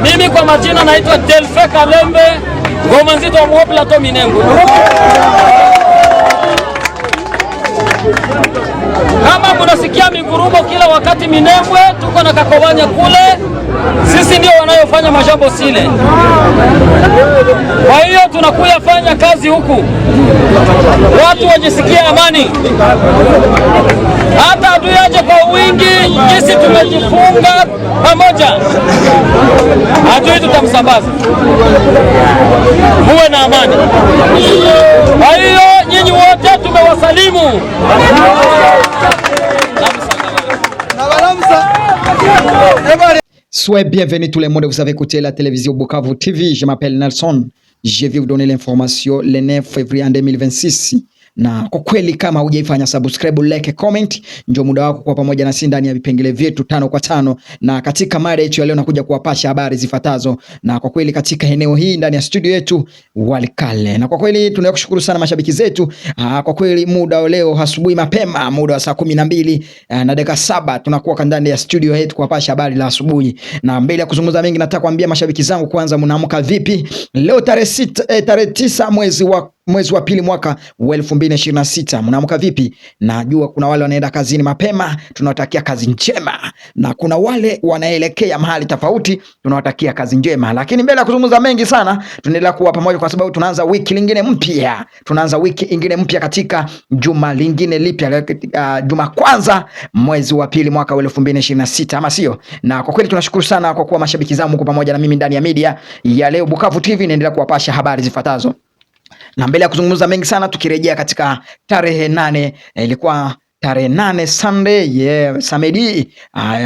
Mimi kwa majina naitwa Delfe Kalembe, ngoma nzito wa Mwo Plateau Minembwe. Kama munasikia migurumo kila wakati Minembwe, tuko na Kakobanya kule, sisi ndio wanayofanya majambo sile. Kwa hiyo tunakuya fanya kazi huku, watu wajisikie amani. Hata adui aje kwa wingi, sisi tumejifunga pamoja, adui tutamsambaza. Muwe na amani. Kwa hiyo nyinyi wote tumewasalimu. Soyez bienvenus tout le monde, vous avez écouté la télévision Bukavu TV. Je m'appelle Nelson, je vais vous donner l'information le 9 février 2026. Na kwa kweli kama hujaifanya subscribe, like, comment, ndio muda wako kwa pamoja na sisi ndani ya vipengele vyetu 5 kwa 5. Na katika mada yetu ya leo nakuja kuwapasha habari zifuatazo. Na kwa kweli katika eneo hii ndani ya studio yetu Walikale. Na kwa kweli tunakushukuru sana mashabiki zetu. Kwa kweli muda wa leo asubuhi mapema, muda wa saa 12 na dakika 7 tunakuwa ndani ya studio yetu kuwapasha habari la asubuhi. Na mbele ya kuzungumza mengi nataka kuambia mashabiki zangu, kwanza mnaamka vipi? Leo tarehe 9 mwezi wa pili mwaka wa 2026. Mnaamka vipi? Najua kuna wale wanaenda kazini mapema, tunawatakia kazi njema, na kuna wale wanaelekea mahali tofauti, tunawatakia kazi njema. Lakini mbele ya kuzungumza mengi sana, tunaendelea kuwa pamoja kwa sababu tunaanza wiki lingine mpya. Tunaanza wiki ingine mpya katika juma lingine lipya, juma kwanza mwezi wa pili mwaka wa 2026, ama sio? Na kwa kweli tunashukuru sana kwa kuwa mashabiki zangu mko pamoja na mimi ndani ya media ya leo Bukavu TV, naendelea kuwapasha habari zifuatazo. Na mbele ya kuzungumza mengi sana, tukirejea katika tarehe 8, ilikuwa tarehe 8 Sunday, Samedi,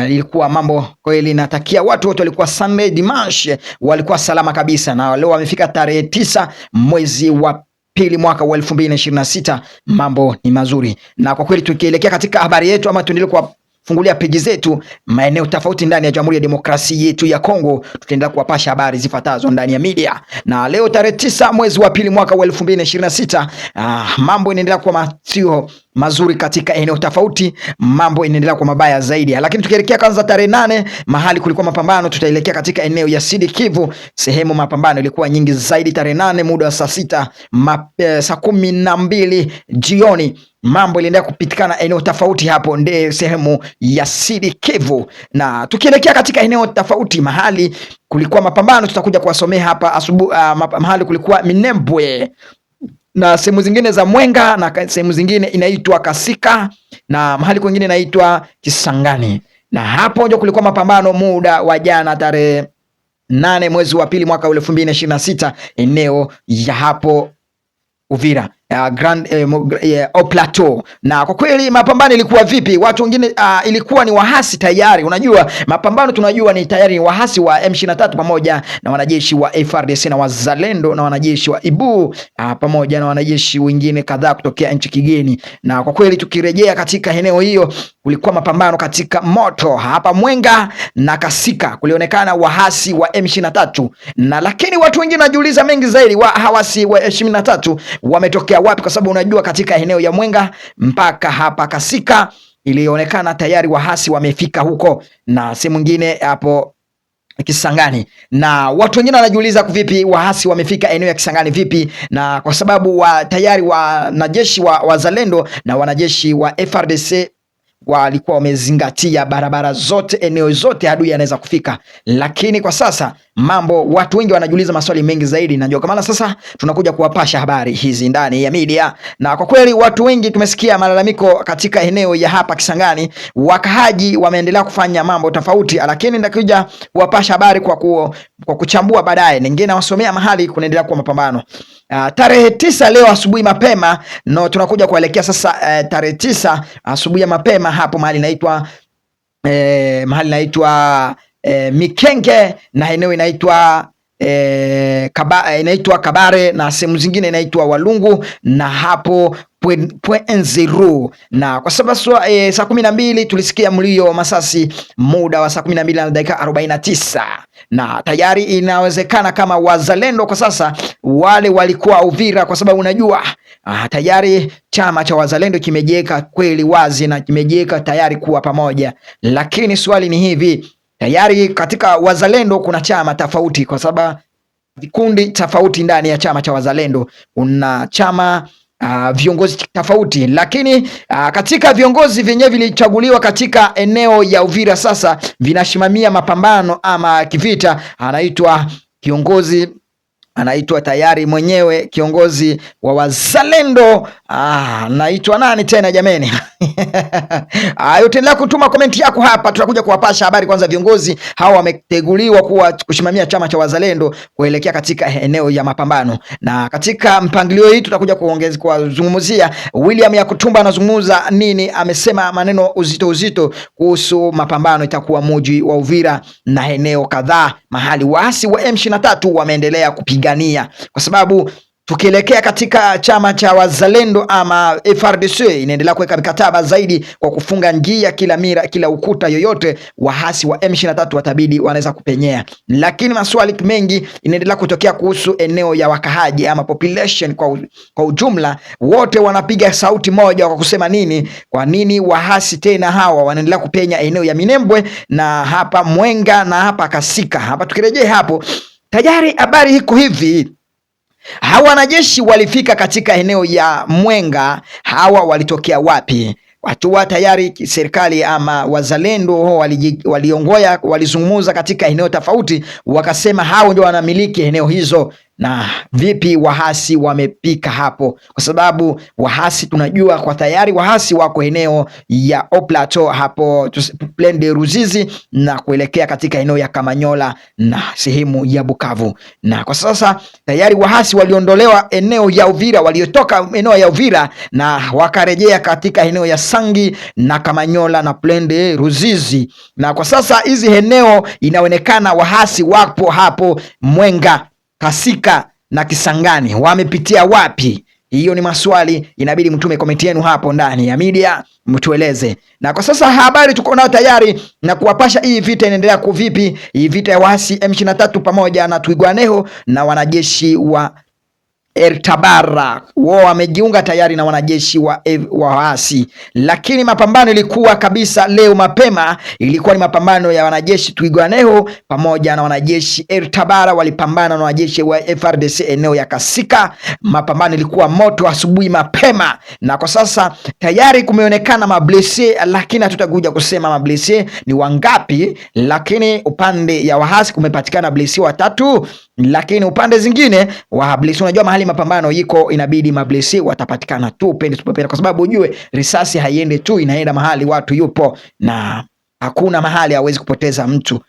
ilikuwa mambo kweli, natakia watu wote walikuwa Sunday dimanche walikuwa salama kabisa, na leo wamefika tarehe 9 mwezi wa pili mwaka wa 2026, mambo ni mazuri. Na kwa kweli tukielekea katika habari yetu, ama tuendelee kwa fungulia peji zetu maeneo tofauti ndani ya Jamhuri ya Demokrasia yetu ya Kongo, tutaendelea kuwapasha habari zifuatazo ndani ya media. Na leo tarehe 9 mwezi wa pili mwaka wa 2026, mambo inaendelea kuwa sio mazuri katika eneo tofauti, mambo inaendelea kwa mabaya zaidi. Lakini tukielekea kwanza tarehe 8, mahali kulikuwa mapambano, tutaelekea katika eneo ya Sud Kivu, sehemu mapambano ilikuwa nyingi zaidi tarehe 8 muda wa saa 6 saa 12 jioni. Mambo iliendelea kupitikana eneo tofauti hapo ndio sehemu ya Sud Kivu. Na tukielekea katika eneo tofauti mahali kulikuwa mapambano, tutakuja kuwasomea hapa asubuhi. Mahali kulikuwa Minembwe na sehemu zingine za Mwenga, na sehemu zingine inaitwa Kasika, na mahali kwingine inaitwa Kisangani. Na hapo ndio kulikuwa mapambano muda wa jana tarehe 8 mwezi wa pili mwaka 2026, eneo ya hapo Uvira, Plateau. Na kwa kweli mapambano ilikuwa vipi? Watu wengine ilikuwa ni wahasi tayari. Unajua mapambano tunajua ni tayari ni wahasi wa M23 pamoja na wanajeshi wa FARDC na wazalendo na wanajeshi wa IBU pamoja na wanajeshi wengine kadhaa kutokea nchi kigeni. Na kwa kweli tukirejea katika eneo hiyo, kulikuwa mapambano katika moto hapa Mwenga na Kasika, kulionekana wahasi wa M23. Na lakini watu wengine wanajiuliza mengi zaidi, hawasi wa M23 wametokea wapi? Kwa sababu unajua katika eneo ya Mwenga mpaka hapa Kasika ilionekana tayari wahasi wamefika huko, na sehemu nyingine hapo Kisangani. Na watu wengine wanajiuliza vipi wahasi wamefika eneo ya Kisangani vipi? Na kwa sababu tayari wanajeshi wa wazalendo na wanajeshi wa FARDC walikuwa wamezingatia barabara zote, eneo zote adui anaweza kufika. Lakini kwa sasa watu wengi wanajiuliza maswali mengi zaidi, na ndio kama sasa tunakuja kuwapasha habari hizi ndani ya media. Na kwa kweli watu wengi tumesikia malalamiko katika eneo ya hapa Kisangani, wakahaji wameendelea kufanya mambo tofauti, lakini ndakuja kuwapasha habari kwa kuchambua baadaye. Ningine nawasomea mahali kunaendelea kwa mapambano. Tarehe 9 leo asubuhi mapema, tunakuja kuelekea sasa tarehe 9 asubuhi mapema hapo mahali inaitwa Mikenge, na eneo inaitwa Kabare, na sehemu zingine inaitwa Walungu, na hapo Nziru. Na kwa sababu saa 12 tulisikia mlio masasi muda wa saa 12 na dakika 49, na tayari inawezekana kama wazalendo kwa sasa wale walikuwa Uvira, kwa sababu unajua tayari chama cha wazalendo kimejiweka kweli wazi na kimejiweka tayari kuwa pamoja. Lakini swali ni hivi, tayari katika wazalendo kuna chama tofauti, kwa sababu vikundi tofauti ndani ya chama cha wazalendo. Una chama viongozi tofauti, lakini katika viongozi vyenyewe vilichaguliwa katika eneo ya Uvira sasa vinashimamia mapambano ama kivita, anaitwa tayari mwenyewe kiongozi wa wazalendo, anaitwa nani tena jameni? Utaendelea kutuma komenti yako hapa, tutakuja kuwapasha habari. Kwanza viongozi hawa wameteguliwa kushimamia chama cha wazalendo kuelekea katika eneo ya mapambano, na katika mpangilio hii tutakuja kuzungumzia William Yakutumba anazungumza nini, amesema maneno uzito kuhusu mapambano itakuwa mji wa Uvira na eneo kadhaa mahali waasi wa M23 wameendelea kupigania, kwa sababu tukielekea katika chama cha wazalendo ama FRDC inaendelea kuweka mikataba zaidi kwa kufunga njia kila ukuta yoyote waasi wa M23 watabidi wanaweza kupenyea. Lakini maswali mengi inaendelea kutokea kuhusu eneo ya wakahaji ama population kwa ujumla, wote wanapiga sauti moja kwa kusema nini, kwa nini waasi tena hawa wanaendelea kupenya eneo ya Minembwe na hapa Mwenga na hapa Kasika. Hapa tukirejea hapo, tayari habari iko hivi, hawa wanajeshi walifika katika eneo ya Mwenga. Hawa walitokea wapi? Watu wa tayari serikali ama wazalendo walizungumza katika eneo tofauti, wakasema hao ndio wanamiliki eneo hizo. Na vipi wahasi wamepika hapo? Kwa sababu wahasi tunajua kwa tayari wahasi wako eneo ya Plateau hapo Plaine de Ruzizi na kuelekea katika eneo ya Kamanyola na sehemu ya Bukavu. Na kwa sasa tayari wahasi waliondolewa eneo ya Uvira, waliotoka eneo ya Uvira na wakarejea katika eneo ya Sangi na Kamanyola na Plaine de Ruzizi. Na kwa sasa hizi eneo inaonekana wahasi wapo hapo Mwenga, Kasika na Kisangani. Wamepitia wapi? Hiyo ni maswali, inabidi mtume komenti yenu hapo ndani ya media mtueleze. Na kwa sasa habari tuko nayo tayari na kuwapasha hii vita inaendelea kuvipi, hii vita ya waasi M23 pamoja na Twirwaneho na wanajeshi wa Tabara wao wamejiunga tayari na wanajeshi wa waasi. Lakini mapambano ilikuwa kabisa leo mapema, ilikuwa ni mapambano ya wanajeshi Twirwaneho pamoja na wanajeshi Tabara, walipambana na wanajeshi wa FRDC eneo ya Kasika. Mapambano ilikuwa moto asubuhi mapema, na kwa sasa tayari kumeonekana mablesse, lakini hatutakuja kusema mablesse ni wangapi, lakini upande ya waasi kumepatikana blesse 3, lakini upande zingine wa blesse, unajua mahali mapambano yiko inabidi mablesse watapatikana tu pende tupopenda, kwa sababu ujue risasi haiende tu, inaenda mahali watu yupo, na hakuna mahali hawezi kupoteza mtu.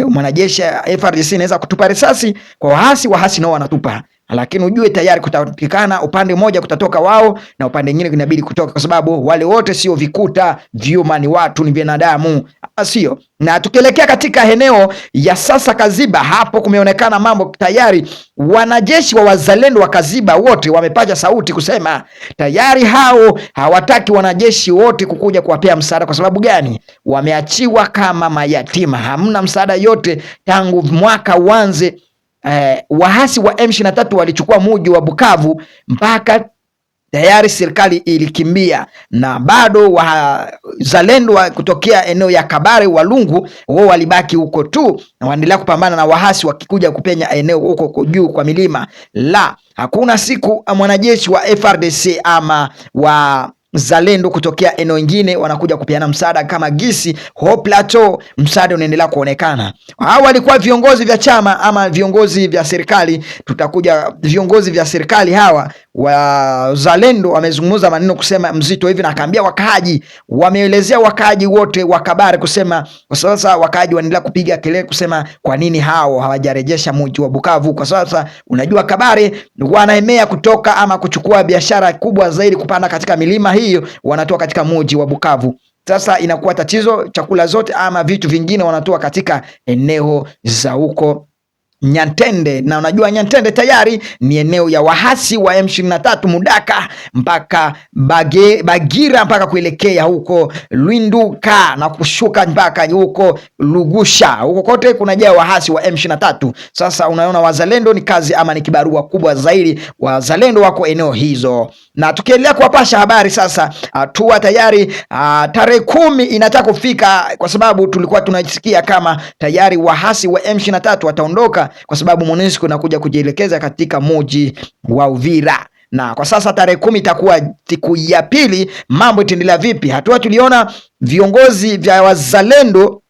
Mwanajeshi FRDC inaweza kutupa risasi kwa waasi nao wanatupa, lakini ujue tayari kutapatikana upande mmoja kutatoka wao na upande mwingine inabidi kutoka, kwa sababu wale wote sio vikuta, vyuma ni watu, ni binadamu, sio. Na tukielekea katika eneo ya sasa Kaziba, hapo kumeonekana mambo tayari. Wanajeshi wa wazalendo wa Kaziba wote wamepaza sauti kusema tayari hao hawataki wanajeshi wote kukuja kuwapea msaada. Kwa sababu gani? Wameachiwa kama mayatima, hamna msaada yote tangu mwaka uanze. Waasi wa M23 walichukua mji wa Bukavu mpaka tayari serikali ilikimbia, na bado wazalendo kutokea eneo ya Kabare Walungu wao walibaki huko tu na waendelea kupambana na waasi wakikuja kupenya eneo huko juu kwa milima. Hakuna siku mwanajeshi wa FRDC ama wa zalendo kutokea eneo ingine wanakuja kupeana msaada kama gisi Plateau msaada unaendelea kuonekana. Hao walikuwa viongozi vya chama ama viongozi vya serikali. Tutakuja viongozi vya serikali hawa wa zalendo wamezungumza maneno kusema mzito hivi, na akaambia wakaaji, wameelezea wakaaji wote wa Kabare kusema kwa sasa wakaaji wanaendelea kupiga kelele kusema kwa nini hao hawajarejesha mji wa Bukavu. Kwa sasa unajua Kabare wanaemea kutoka ama kuchukua biashara kubwa zaidi kupanda katika milima hiyo, wanatoa katika mji wa Bukavu. Sasa inakuwa tatizo, chakula zote ama vitu vingine wanatoa katika eneo za huko Nyantende, na unajua Nyantende tayari ni eneo ya wahasi wa M23 Mudaka mpaka Bagira mpaka kuelekea huko Lwinduka na kushuka mpaka huko Lugusha, huko kote kunajaa wahasi wa M23. Sasa unaona wazalendo ni kazi ama ni kibarua kubwa zaidi, wazalendo wako eneo hizo. Na tukiendelea kuwapasha habari sasa, hatua tayari tarehe 10 inataka kufika, kwa sababu tulikuwa tunasikia kama tayari wahasi wa M23 wataondoka kwa sababu MONUSCO inakuja kujielekeza katika mji wa Uvira. Na kwa sasa tarehe 10 itakuwa siku ya pili, mambo itaendelea vipi? Hatua tuliona viongozi vya wazalendo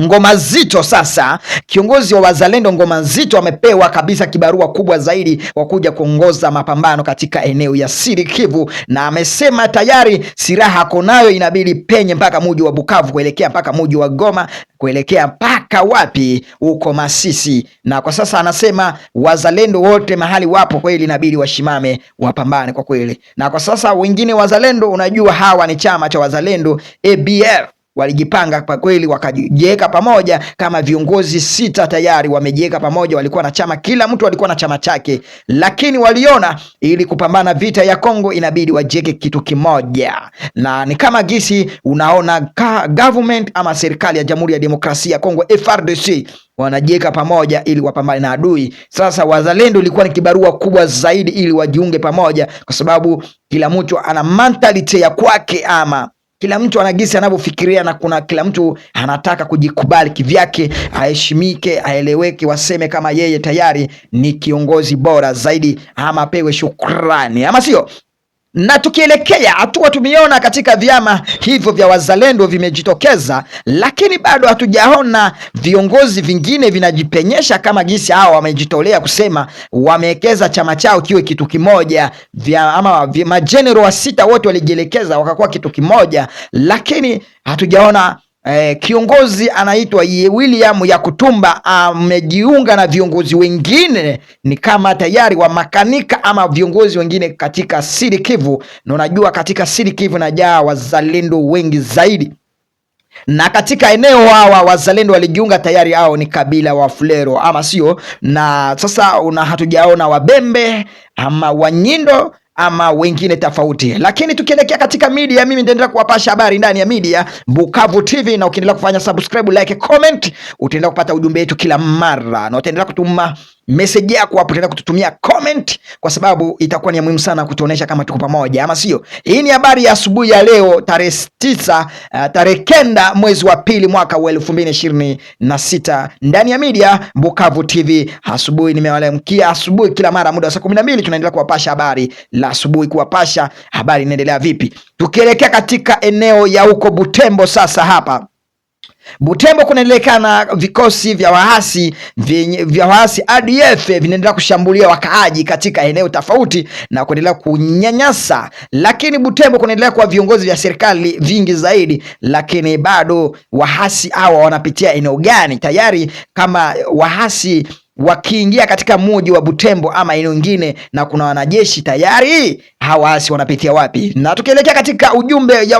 Ngoma Zito. Sasa kiongozi wa wazalendo Ngoma Zito amepewa kabisa kibarua kubwa zaidi wa kuja kuongoza mapambano katika eneo ya Sud Kivu, na amesema tayari silaha konayo inabidi penye mpaka mji wa Bukavu kuelekea mpaka mji wa Goma kuelekea mpaka wapi huko Masisi. Na kwa sasa anasema wazalendo wote mahali wapo kweli inabidi washimame wapambane kwa kweli. Na kwa sasa wengine wazalendo, unajua hawa ni chama cha wazalendo ABF, walijipanga kwa kweli wakajiweka pamoja kama viongozi 6 tayari wamejiweka pamoja. Walikuwa na chama, kila mtu alikuwa na chama chake, lakini waliona ili kupambana vita ya Kongo inabidi wajiweke kitu kimoja, na ni kama gisi unaona government ama serikali ya Jamhuri ya Demokrasia ya Kongo FARDC wanajiweka pamoja ili wapambane na adui. Sasa wazalendo ilikuwa ni kibarua kubwa zaidi ili wajiunge pamoja, kwa sababu kila mtu ana mentality ya kwake, ama kila mtu anagisi anavyofikiria, na kuna kila mtu anataka kujikubali kivyake, aheshimike, aeleweke, waseme kama yeye tayari ni kiongozi bora zaidi, ama pewe shukrani, ama sio? Na tukielekea hatua tumeona katika vyama hivyo vya wazalendo vimejitokeza, lakini bado hatujaona viongozi vingine vinajipenyesha kama gisi hao wamejitolea kusema wamewekeza chama chao kiwe kitu kimoja, majenerali wa 6 wote walijielekeza wakakuwa kitu kimoja, lakini hatujaona kiongozi anaitwa William Yakutumba amejiunga na viongozi wengine, ni kama tayari wa makanika ama viongozi wengine katika Sud Kivu. Na unajua katika Sud Kivu najaa wazalendo wengi zaidi, na katika eneo hawa wazalendo walijiunga tayari, hao ni kabila wa Fulero, ama sio? Na sasa hatujaona Wabembe ama Wanyindo ama wengine tofauti. Lakini tukielekea katika media, mimi nitaendelea kuwapasha habari ndani ya media Bukavu TV, na ukiendelea kufanya subscribe, like, comment, utaendelea kupata ujumbe wetu kila mara, na utaendelea kutuma message yako hapo, utaendelea kututumia comment, kwa sababu itakuwa ni muhimu sana kutuonesha kama tuko pamoja, ama sio? Hii ni habari ya asubuhi ya leo tarehe 9 mwezi wa pili mwaka wa 2026 ndani ya media Bukavu TV. Asubuhi nimewalemkia asubuhi kila mara muda wa saa 12 tunaendelea kuwapasha habari la asubuhi, kuwapasha habari inaendelea vipi. Tukielekea katika eneo ya huko Butembo, sasa hapa Butembo kunaelekana vikosi vya waasi ADF vinaendelea kushambulia wakaaji katika eneo tofauti na kuendelea kunyanyasa, lakini Butembo kunaendelea kwa viongozi vya serikali vingi zaidi, lakini bado waasi hawa wanapitia eneo gani? Tayari kama waasi wakiingia katika mji wa Butembo ama eneo lingine na kuna wanajeshi tayari, hawa waasi wanapitia wapi? Na tukielekea katika ujumbe ya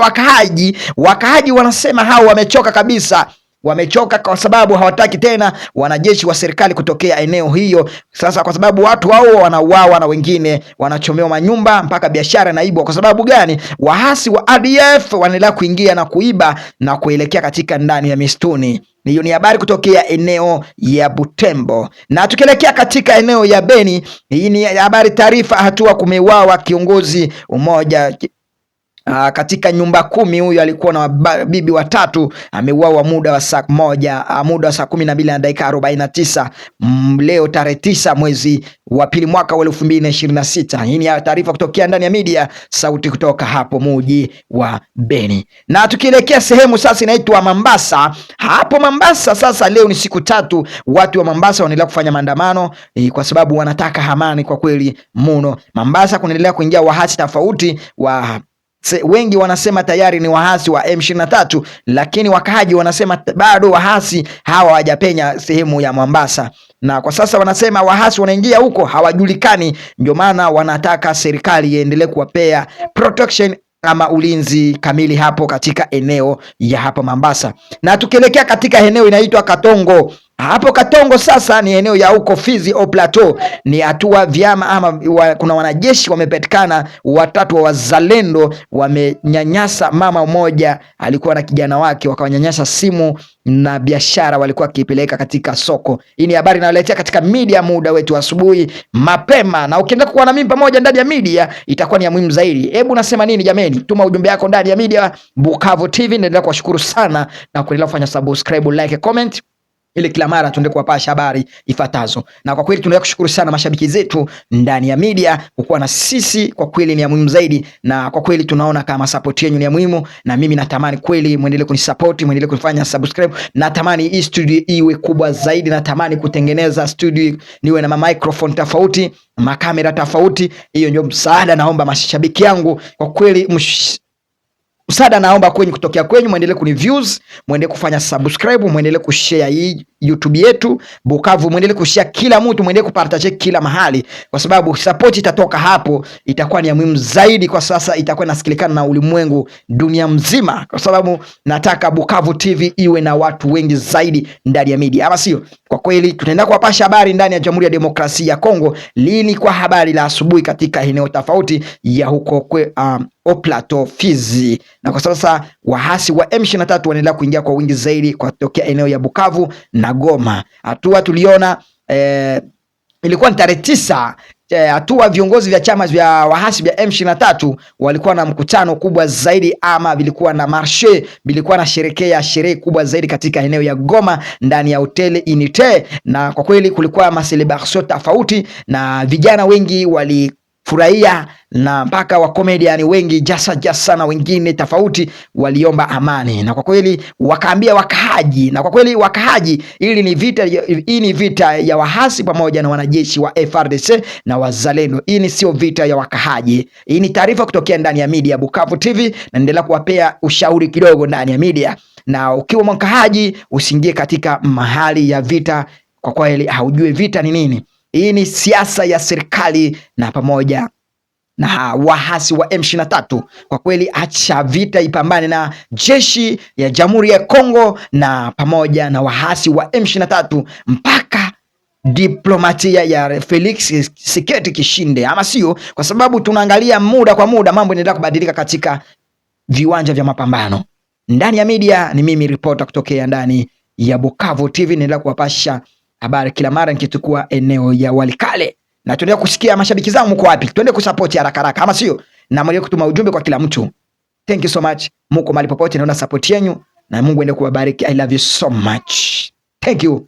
wakaaji wanasema hao wamechoka kabisa, wamechoka kwa sababu hawataki tena wanajeshi wa serikali kutokea eneo hiyo. Sasa kwa sababu watu hao wanauawa na wengine wanachomewa manyumba mpaka biashara naibwa. Kwa sababu gani? Waasi wa ADF wanaendelea kuingia na kuiba na kuelekea katika ndani ya mistuni. Hiyo ni habari kutokea eneo ya Butembo. Na tukielekea katika eneo ya Beni, hii ni habari taarifa, hatua kumeuawa kiongozi mmoja katika nyumba 10. Huyu alikuwa na bibi watatu, ameuawa muda wa saa 12 na dakika 49 leo tarehe 9 mwezi wa pili mwaka wa 2026. Hii ni taarifa kutokea ndani ya media sauti kutoka hapo mji wa Beni. Na tukielekea sehemu sasa inaitwa Mambasa. Hapo Mambasa sasa leo ni siku 3 watu wa Mambasa wanaendelea kufanya maandamano kwa sababu wanataka amani kwa kweli mno. Mambasa kunaendelea kuingia wahasi tofauti wengi wanasema tayari ni wahasi wa M23, lakini wakaaji wanasema bado wahasi hawa hawajapenya sehemu ya Mombasa. Na kwa sasa wanasema wahasi wanaingia huko hawajulikani, ndio maana wanataka serikali iendelee kuwapea protection kama ulinzi kamili hapo katika eneo ya hapo Mombasa. Na tukielekea katika eneo inaitwa Katongo, Hapo Katongo sasa ni eneo ya huko Fizi au Plateau, ni hatua vyama ama kuna wanajeshi wamepatikana watatu wa wazalendo wamenyanyasa mama mmoja, alikuwa na kijana wake, wakawanyanyasa simu na biashara walikuwa kipeleka katika soko. Hii ni habari inaletea katika media muda wetu asubuhi mapema, na ukienda kuwa na mimi pamoja ndani ya media itakuwa ni ya muhimu zaidi. Hebu nasema nini jameni? Tuma ujumbe wako ndani ya media Bukavu TV. Naendelea kuwashukuru sana na kuendelea kufanya subscribe, like, comment ili kila mara tuende kuwapasha habari ifuatazo. Na kwa kweli tunaendelea kushukuru sana mashabiki zetu ndani ya media kukuwa na sisi, kwa kweli ni ya muhimu zaidi, na kwa kweli tunaona kama support yenu ni ya muhimu, na mimi natamani kweli muendelee kunisupport, muendelee kufanya subscribe. Natamani hii studio iwe kubwa zaidi, natamani kutengeneza studio niwe na microphone tofauti, makamera tofauti. Hiyo ndio msaada naomba mashabiki yangu, kwa kweli msaada naomba kwenye kutokea kwenyu, muendelee kuniviews, muendelee kufanya subscribe, muendelee kushare hii YouTube yetu Bukavu, muendelee kushare kila mtu, muendelee kupartage kila mahali, kwa sababu support itatoka hapo itakuwa ni ya muhimu zaidi. Kwa sasa itakuwa inasikilikana na ulimwengu dunia mzima, kwa sababu nataka Bukavu TV iwe na watu wengi zaidi ndani ya media, ama sio? Kwa kweli tutaenda kuwapasha habari ndani ya Jamhuri ya Demokrasia ya Kongo lini kwa habari la asubuhi katika eneo tofauti ya huko Plateau Fizi. Na kwa sasa wahasi wa M23 wanaendelea kuingia kwa wingi zaidi kwa kutokea eneo ya Bukavu na Goma. Hatua tuliona ilikuwa ni tarehe 9, hatua viongozi vya chama vya wahasi vya M23 walikuwa na mkutano kubwa zaidi, ama vilikuwa na marshe, vilikuwa na sherehe kubwa zaidi katika eneo ya Goma ndani ya Hotel Unite, na kwa kweli kulikuwa macelebration tofauti na vijana wengi walifurahia, na mpaka wa comedian wengi jasa na wengine tofauti waliomba amani, na kwa kweli wakaambia wakahaji, na kwa kweli wakahaji, hii ni vita ya wahasi pamoja na wanajeshi wa FARDC na wazalendo. Hii ni sio vita ya wakahaji. Hii ni taarifa kutokea ndani ya media Bukavu TV, na endelea kuwapea ushauri kidogo ndani ya media, na ukiwa mkahaji usiingie katika mahali ya vita, kwa kweli haujui vita ni nini. Hii ni siasa ya serikali na pamoja na wahasi wa M23. Kwa kweli acha vita ipambane na jeshi ya Jamhuri ya Kongo na pamoja na wahasi wa M23 mpaka diplomatia ya Felix Tshisekedi kishinde, ama sio? Kwa sababu tunaangalia muda kwa muda mambo yanaendelea kubadilika katika viwanja vya mapambano. Ndani ya media ni mimi reporter kutokea ndani ya Bukavu TV, naendelea kuwapasha habari kila mara nikitukua eneo ya Walikale, na tuendelea kusikia mashabiki zangu mko wapi, tuende kusupport haraka ama sio? Na mwendelee kutuma ujumbe kwa kila mtu. Thank you so much, mko mahali popote, naona support yenu, na Mungu aendelee kuwabariki. I love you so much, thank you.